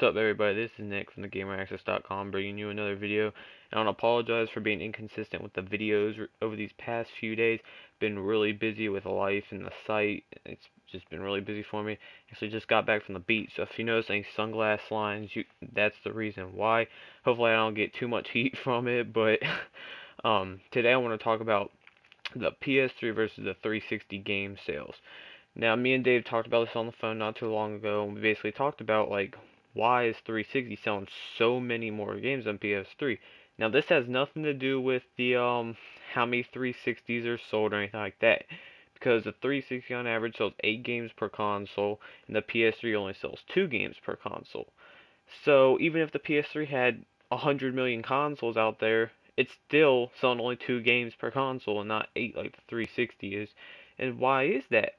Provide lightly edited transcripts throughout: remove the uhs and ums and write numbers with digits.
What's up, everybody? This is Nick from thegameraccess.com bringing you another video. And I want to apologize for being inconsistent with the videos over these past few days. Been really busy with life and the site. It's just been really busy for me. Actually, just got back from the beach, so if you notice any sunglass lines, that's the reason why. Hopefully, I don't get too much heat from it. But today I want to talk about the PS3 versus the 360 game sales. Now, me and Dave talked about this on the phone not too long ago, and we basically talked about, like, why is 360 selling so many more games than PS3? Now, this has nothing to do with the, how many 360s are sold or anything like that, because the 360 on average sells 8 games per console, and the PS3 only sells 2 games per console. So, even if the PS3 had 100 million consoles out there, it's still selling only 2 games per console and not 8 like the 360 is. And why is that?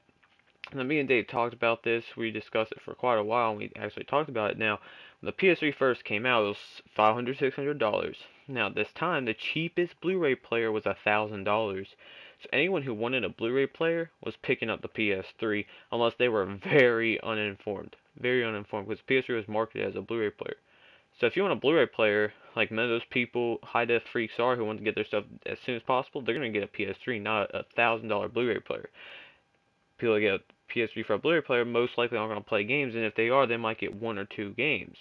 Now, me and Dave talked about this. We discussed it for quite a while, and we actually talked about it. Now, when the PS3 first came out, it was $500, $600. Now, this time, the cheapest Blu-ray player was $1,000. So anyone who wanted a Blu-ray player was picking up the PS3, unless they were very uninformed. Very uninformed, because PS3 was marketed as a Blu-ray player. So if you want a Blu-ray player, like many of those people, high-def freaks are, who want to get their stuff as soon as possible, they're going to get a PS3, not a $1,000 Blu-ray player. People that get a PS3 for a Blu-ray player most likely aren't going to play games, and if they are, they might get 1 or 2 games.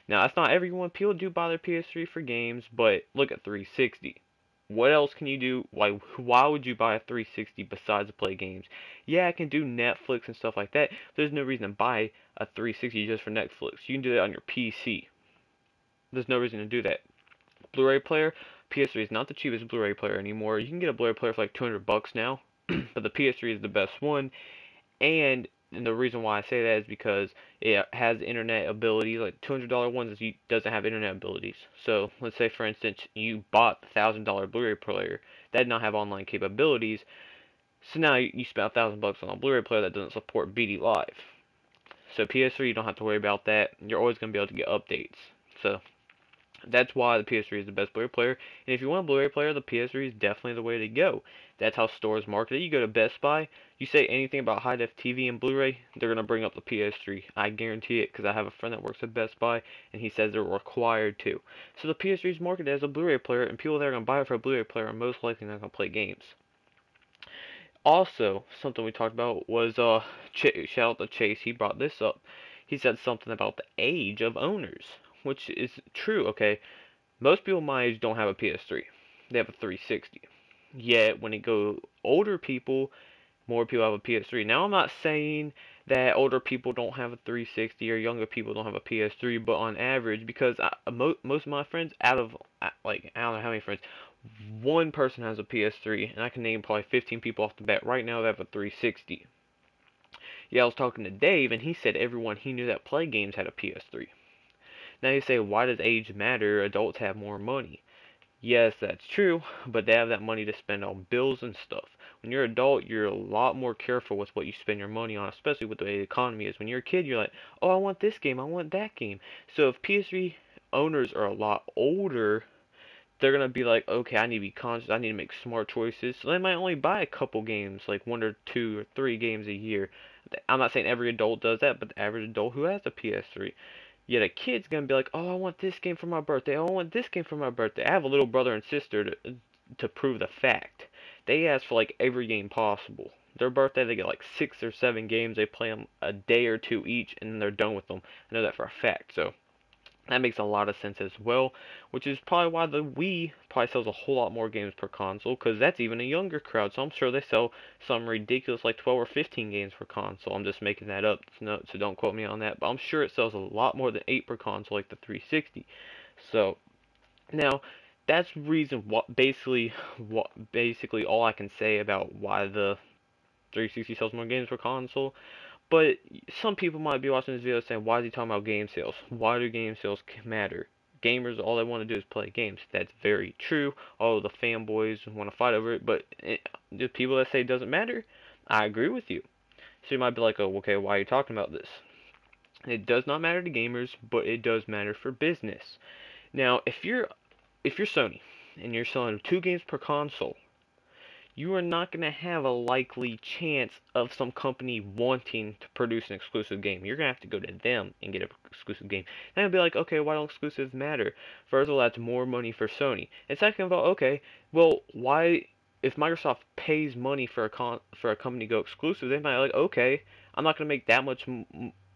Now, that's not everyone. People do buy their PS3 for games, but look at 360. What else can you do? Why would you buy a 360 besides to play games? Yeah, I can do Netflix and stuff like that. There's no reason to buy a 360 just for Netflix. You can do that on your PC. There's no reason to do that. Blu-ray player, PS3 is not the cheapest Blu-ray player anymore. You can get a Blu-ray player for like $200 now, but the PS3 is the best one. And the reason why I say that is because it has internet abilities. Like $200 ones doesn't have internet abilities. So let's say, for instance, you bought the $1,000 Blu-ray player that did not have online capabilities. So now you spent $1,000 on a Blu-ray player that doesn't support BD Live. So PS3, you don't have to worry about that. You're always going to be able to get updates. So that's why the PS3 is the best Blu-ray player. And if you want a Blu-ray player, the PS3 is definitely the way to go. That's how stores market it. You go to Best Buy, you say anything about high-def TV and Blu-ray, they're going to bring up the PS3. I guarantee it, because I have a friend that works at Best Buy, and he says they're required to. So the PS3 is marketed as a Blu-ray player, and people that are going to buy it for a Blu-ray player are most likely not going to play games. Also, something we talked about was, shout out to Chase, he brought this up. He said something about the age of owners, which is true, okay? Most people my age don't have a PS3. They have a 360. Yet, when it go older people, more people have a PS3. Now, I'm not saying that older people don't have a 360 or younger people don't have a PS3, but on average, because most of my friends, out of, like, I don't know how many friends, one person has a PS3, and I can name probably 15 people off the bat right now that have a 360. Yeah, I was talking to Dave, and he said everyone he knew that played games had a PS3. Now you say, why does age matter? Adults have more money. Yes, that's true, but they have that money to spend on bills and stuff. When you're an adult, you're a lot more careful with what you spend your money on, especially with the way the economy is. When you're a kid, you're like, oh, I want this game, I want that game. So if PS3 owners are a lot older, they're going to be like, okay, I need to be conscious, I need to make smart choices. So they might only buy a couple games, like 1 or 2 or 3 games a year. I'm not saying every adult does that, but the average adult who has a PS3. Yet a kid's gonna be like, oh, I want this game for my birthday. Oh, I want this game for my birthday. I have a little brother and sister to prove the fact. They ask for like every game possible. Their birthday, they get like 6 or 7 games. They play them a day or 2 each, and they're done with them. I know that for a fact. So that makes a lot of sense as well, which is probably why the Wii probably sells a whole lot more games per console, because that's even a younger crowd, so I'm sure they sell some ridiculous like 12 or 15 games per console. I'm just making that up, so don't quote me on that, but I'm sure it sells a lot more than 8 per console like the 360. So, now, that's reason what basically all I can say about why the 360 sells more games per console. But some people might be watching this video saying, why is he talking about game sales? Why do game sales matter? Gamers, all they want to do is play games. That's very true. All the fanboys want to fight over it, but the people that say it doesn't matter, I agree with you. So you might be like, oh, okay, why are you talking about this? It does not matter to gamers, but it does matter for business. Now, if you're Sony and you're selling 2 games per console, you are not going to have a likely chance of some company wanting to produce an exclusive game. You're going to have to go to them and get an exclusive game. And I'll be like, okay, why don't exclusives matter? First of all, that's more money for Sony. And second of all, okay, well, why, if Microsoft pays money for a company to go exclusive, they might be like, okay, I'm not going to make that much.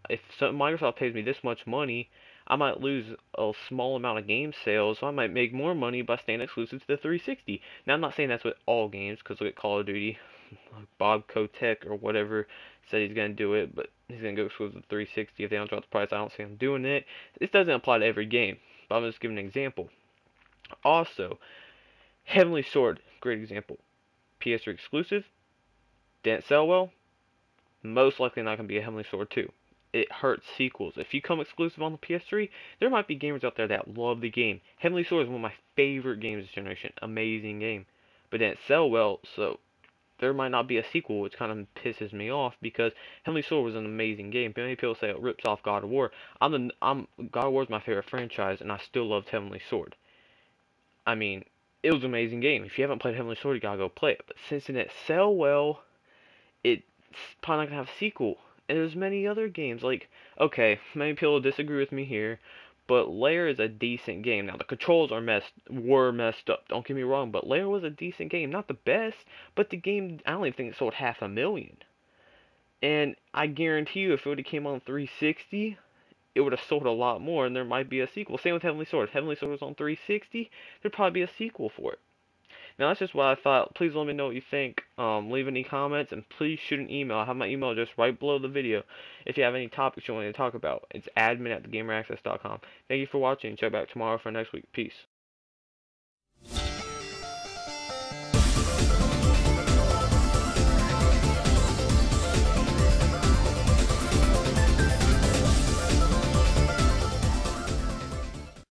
If Microsoft pays me this much money, I might lose a small amount of game sales, so I might make more money by staying exclusive to the 360. Now, I'm not saying that's with all games, because look at Call of Duty. Bob Kotick or whatever said he's going to do it, but he's going to go exclusive to the 360 if they don't drop the price. I don't see him doing it. This doesn't apply to every game, but I'm just giving an example. Also, Heavenly Sword, great example. PS3 exclusive, didn't sell well, most likely not going to be a Heavenly Sword 2. It hurts sequels. If you come exclusive on the PS3, there might be gamers out there that love the game. Heavenly Sword is one of my favorite games this generation. Amazing game. But didn't sell well, so there might not be a sequel, which kind of pisses me off because Heavenly Sword was an amazing game. Many people say it rips off God of War. God of War is my favorite franchise, and I still loved Heavenly Sword. I mean, it was an amazing game. If you haven't played Heavenly Sword, you gotta go play it. But since it didn't sell well, it's probably not gonna have a sequel. And there's many other games like, okay, many people disagree with me here, but Lair is a decent game. Now the controls were messed up. Don't get me wrong, but Lair was a decent game, not the best, but the game I don't even think it sold 500,000. And I guarantee you, if it would have came on 360, it would have sold a lot more, and there might be a sequel. Same with Heavenly Sword. If Heavenly Sword was on 360, there'd probably be a sequel for it. Now that's just what I thought. Please let me know what you think. Leave any comments, and please shoot an email. I have my email address right below the video. If you have any topics you want me to talk about, it's admin@thegameraccess.com. Thank you for watching. Check back tomorrow for next week. Peace.